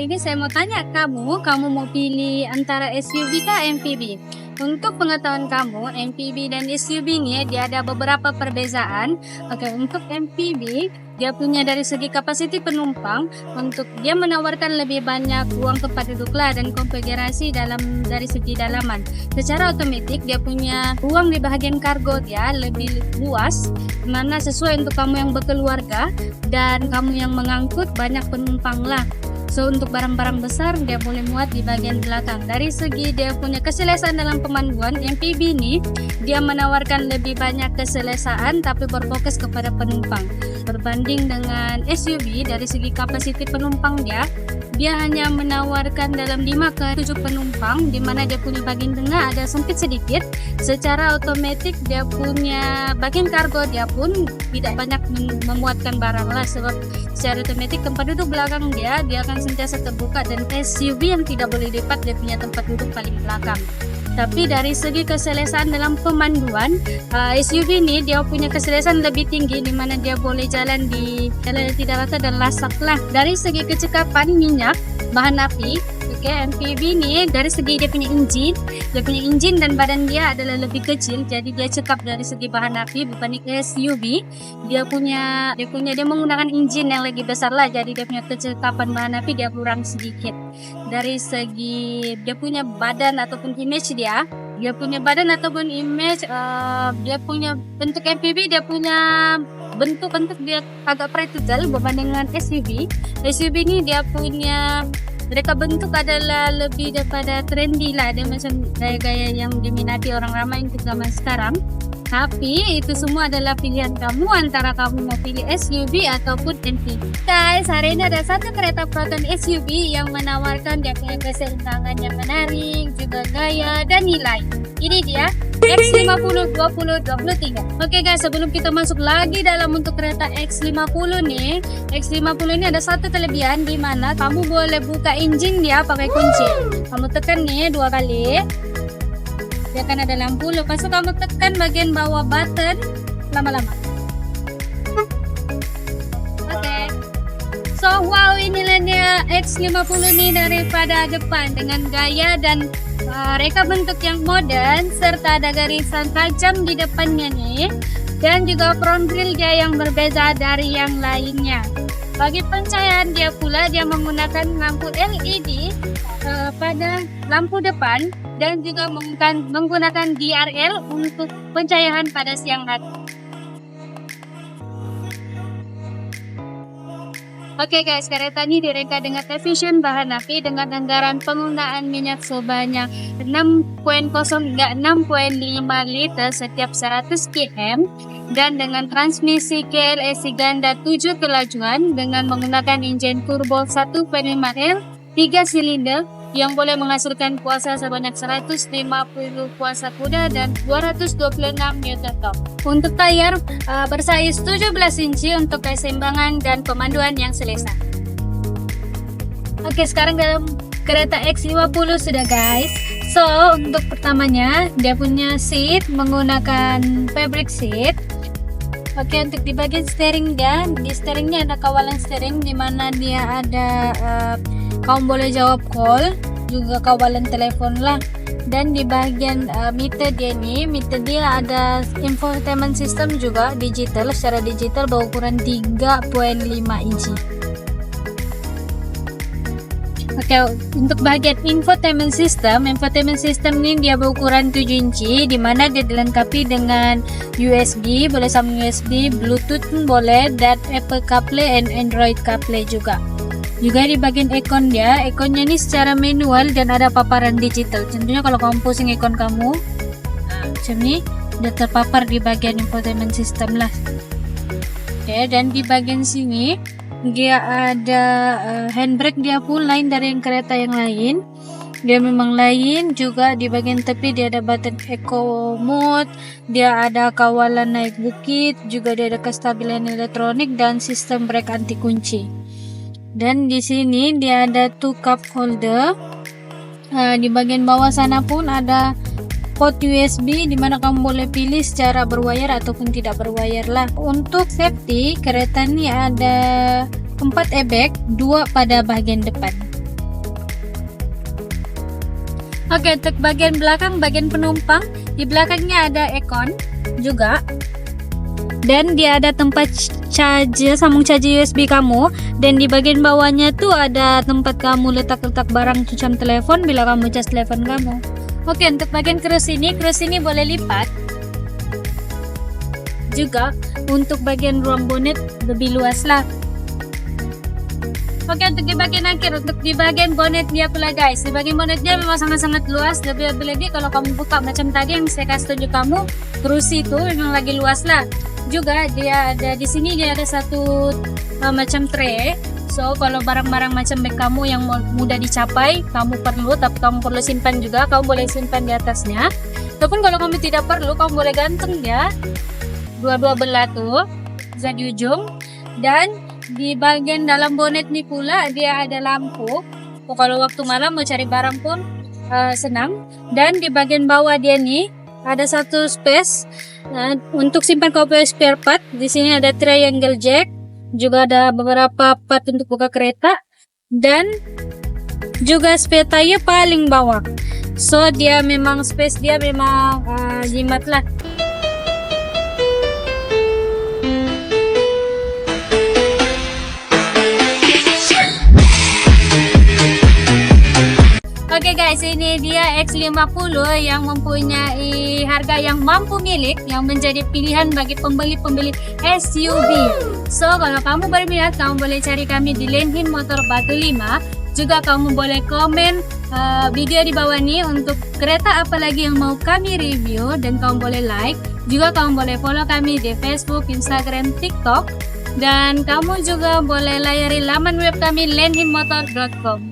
hari ini saya mau tanya kamu mau pilih antara SUV kah MPV? Untuk pengetahuan kamu, MPV dan SUV ini dia ada beberapa perbezaan. Oke, untuk MPV dia punya dari segi kapasiti penumpang, untuk dia menawarkan lebih banyak ruang tempat duduk lah dan konfigurasi dari segi dalaman. Secara otomatis dia punya ruang di bagian kargo dia lebih luas, mana sesuai untuk kamu yang berkeluarga dan kamu yang mengangkut banyak penumpang lah. So untuk barang-barang besar dia boleh muat di bagian belakang. Dari segi dia punya keselesaan dalam pemanduan, MPV ini dia menawarkan lebih banyak keselesaan tapi berfokus kepada penumpang. Berbanding dengan SUV dari segi kapasiti penumpang dia hanya menawarkan dalam 5 ke 7 penumpang, di mana dia punya bagian tengah ada sempit sedikit. Secara otomatis dia punya bagian kargo dia pun tidak banyak memuatkan barang lah, sebab secara otomatis tempat duduk belakang dia akan sentiasa terbuka, dan SUV yang tidak boleh lipat dia punya tempat duduk paling belakang. Tapi dari segi keselesaan dalam pemanduan, SUV ini dia punya keselesaan lebih tinggi, di mana dia boleh jalan di jalan yang tidak rata dan lasak lah. Dari segi kecekapan minyak, bahan api, MPV ini dari segi dia punya engine dan badan dia adalah lebih kecil, jadi dia cekap dari segi bahan api berbanding SUV. Dia menggunakan engine yang lebih besar lah, jadi dia punya kecekapan bahan api dia kurang sedikit. Dari segi dia punya badan ataupun image dia punya bentuk MPV, dia punya bentuk dia agak praktikal berbanding dengan SUV. SUV ini dia punya mereka bentuk adalah lebih daripada trendy lah, dia macam gaya-gaya yang diminati orang ramai untuk zaman sekarang. Tapi itu semua adalah pilihan kamu antara kamu mau pilih SUV ataupun MPV. Guys, hari ini ada satu kereta Proton SUV yang menawarkan dia punya keseimbangan yang menarik, juga gaya dan nilai. Ini dia X50 2023. Oke guys, sebelum kita masuk lagi dalam untuk kereta X50 nih, X50 ini ada satu kelebihan di mana kamu boleh buka engine dia pakai kunci. Kamu tekan nih 2 kali, dia akan ada lampu. Lepas itu kamu tekan bagian bawah button lama-lama. Oke. So wow, inilah dia X50 ini daripada depan dengan gaya dan reka bentuk yang modern, serta ada garisan tajam di depannya nih, dan juga front grille dia yang berbeza dari yang lainnya. Bagi pencahayaan dia menggunakan lampu LED pada lampu depan dan juga menggunakan DRL untuk pencahayaan pada siang hari. Oke guys, kereta ini direka dengan efisien bahan api dengan anggaran penggunaan minyak sebanyak 6.0 hingga 6.5 liter setiap 100 km dan dengan transmisi KLSI ganda 7 kelajuan dengan menggunakan engine turbo 1.5 L 3 silinder yang boleh menghasilkan kuasa sebanyak 150 kuasa kuda dan 226 Nm. Untuk tayar bersaiz 17 inci untuk keseimbangan dan pemanduan yang selesa. Oke, sekarang dalam kereta X50 sudah guys. So, untuk pertamanya dia punya seat menggunakan fabric seat. Oke, untuk di bagian steering di steeringnya ada kawalan steering di mana dia ada kamu boleh jawab call, juga kawalan telepon lah. Dan di bagian meter dia ada infotainment system juga digital, secara digital berukuran 3.5 inci. Oke, untuk bagian infotainment system ini dia berukuran 7 inci, di mana dia dilengkapi dengan USB, boleh sambung USB, Bluetooth pun boleh, dan Apple CarPlay and Android CarPlay juga. Juga di bagian ekonnya ini secara manual dan ada paparan digital. Tentunya kalau kamu pusing ekon kamu, macam ni, dia terpapar di bagian infotainment system lah. Oke, dan di bagian sini dia ada handbrake dia pun lain dari yang kereta yang lain. Dia memang lain. Juga di bagian tepi dia ada button eco mode, dia ada kawalan naik bukit, juga dia ada kestabilan elektronik dan sistem brake anti kunci. Dan di sini dia ada 2 cup holder. Di bagian bawah sana pun ada port USB di mana kamu boleh pilih secara berwayar ataupun tidak berwayar lah. Untuk safety, kereta ini ada 4 airbag, 2 pada bagian depan. Oke, untuk bagian belakang, bagian penumpang, di belakangnya ada aircon juga. Dan dia ada tempat sambung charger USB kamu. Dan di bagian bawahnya tuh ada tempat kamu letak-letak barang macam telepon bila kamu cas telepon kamu. Oke, untuk bagian kerusi ini boleh lipat. Juga untuk bagian ruang bonet lebih luas lah. Oke, untuk di bagian akhir, untuk di bagian bonetnya pula guys, di bagian bonetnya memang sangat-sangat luas. Lebih lagi kalau kamu buka macam tadi yang saya kasih tunjuk kamu, kerusi itu memang lagi luas lah. Juga dia ada di sini, dia ada satu macam tray. So kalau barang-barang macam bag kamu yang mudah dicapai, kamu perlu simpan juga, kamu boleh simpan di atasnya. Ataupun kalau kamu tidak perlu, kamu boleh gantung dia dua-dua belah tuh, bisa di ujung. Dan di bagian dalam bonet nih pula dia ada lampu. Kalau waktu malam mau cari barang pun senang. Dan di bagian bawah dia nih ada satu space untuk simpan kau punya spare part. Di sini ada triangle jack, juga ada beberapa part untuk buka kereta, dan juga spare tire paling bawah. So dia memang space dia memang jimat lah. Oke guys, ini dia X50 yang mempunyai harga yang mampu milik, yang menjadi pilihan bagi pembeli-pembeli SUV. So kalau kamu berminat, kamu boleh cari kami di Lenhin Motor Batu 5. Juga kamu boleh komen video di bawah ini untuk kereta apa lagi yang mau kami review, dan kamu boleh like. Juga kamu boleh follow kami di Facebook, Instagram, TikTok, dan kamu juga boleh layari laman web kami lenhinmotor.com.